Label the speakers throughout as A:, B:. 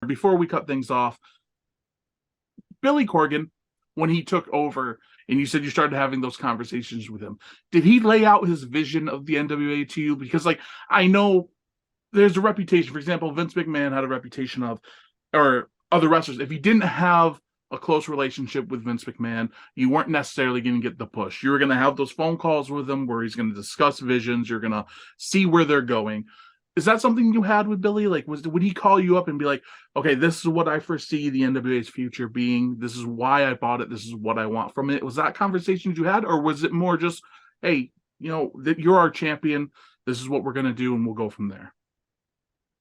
A: before we cut things off, Billy Corgan, when he took over, and you said you started having those conversations with him, did he lay out his vision of the NWA to you? Because, like, I know there's a reputation. For example, Vince McMahon had a reputation of, or other wrestlers, if you didn't have a close relationship with Vince McMahon, you weren't necessarily going to get the push. You were going to have those phone calls with him where he's going to discuss visions. You're going to see where they're going. Is that something you had with Billy? Like, would he call you up and be like, okay, this is what I foresee the NWA's future being. This is why I bought it. This is what I want from it. Was that conversations you had, or was it more just, hey, you're our champion. This is what we're going to do, and we'll go from there?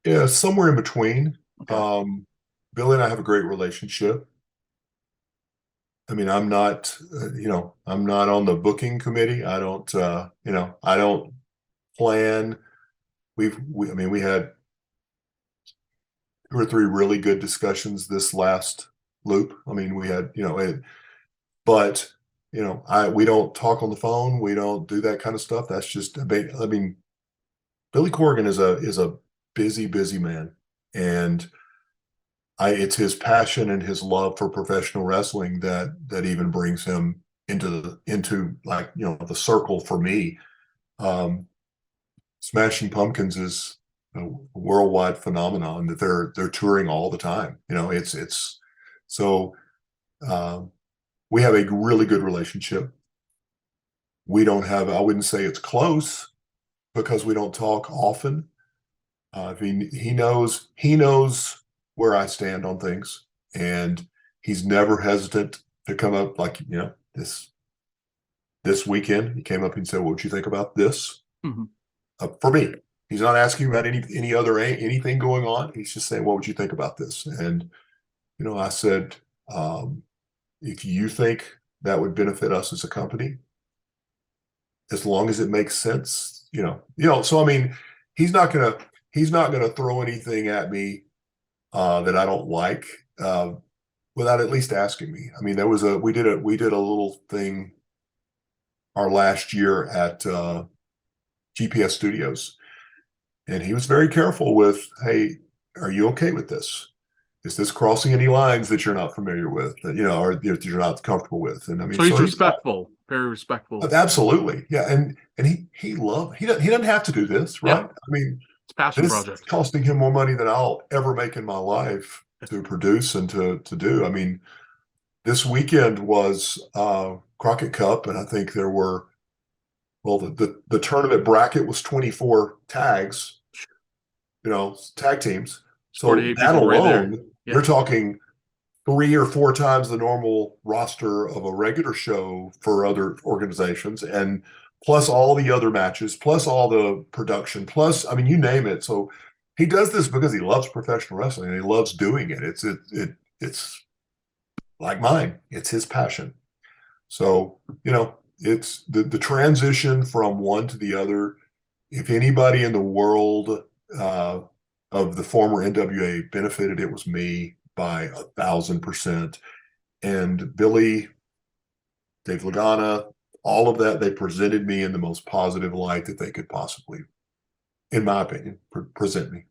B: Yeah, somewhere in between.
A: Okay.
B: Billy and I have a great relationship. I mean, I'm not, I'm not on the booking committee. I don't, I don't plan. I mean, we had 2 or 3 really good discussions this last loop. I mean, we had, but we don't talk on the phone. We don't do that kind of stuff. That's just, I mean, Billy Corgan is a busy man, and it's his passion and his love for professional wrestling that even brings him into like, the circle for me. Smashing Pumpkins is a worldwide phenomenon that they're touring all the time. It's so we have a really good relationship. We don't have, I wouldn't say it's close because we don't talk often. He knows where I stand on things, and he's never hesitant to come up like, this weekend he came up and said, "What would you think about this?"
A: Mm-hmm.
B: For me, he's not asking about anything going on. He's just saying, "What would you think about this?" And I said, if you think that would benefit us as a company, as long as it makes sense, So I mean, he's not gonna throw anything at me that I don't like without at least asking me. I mean, we did a little thing our last year at GPS Studios, and he was very careful with, "Hey, are you okay with this? Is this crossing any lines that you're not familiar with, or that you're not comfortable with?" And I mean,
A: So he's
B: so he's not,
A: respectful, very respectful.
B: absolutely, yeah, and he doesn't have to do this,
A: Yeah,
B: right? I mean,
A: it's a passion
B: this is
A: project.
B: costing him more money than I'll ever make in my life to produce and to do. I mean, this weekend was Crockett Cup, and I think there were, well, the tournament bracket was 24 tags, tag teams. So
A: 48
B: that
A: people right there.
B: alone,
A: Yeah.
B: you're talking 3 or 4 times the normal roster of a regular show for other organizations, and plus all the other matches, plus all the production, plus, I mean, you name it. So he does this because he loves professional wrestling and he loves doing it. It's like mine. It's his passion. So, it's the transition from one to the other. If anybody in the world uh, of the former NWA benefited, it was me by 1,000%. And Billy, Dave Lagana, all of that, they presented me in the most positive light that they could possibly, in my opinion, present me.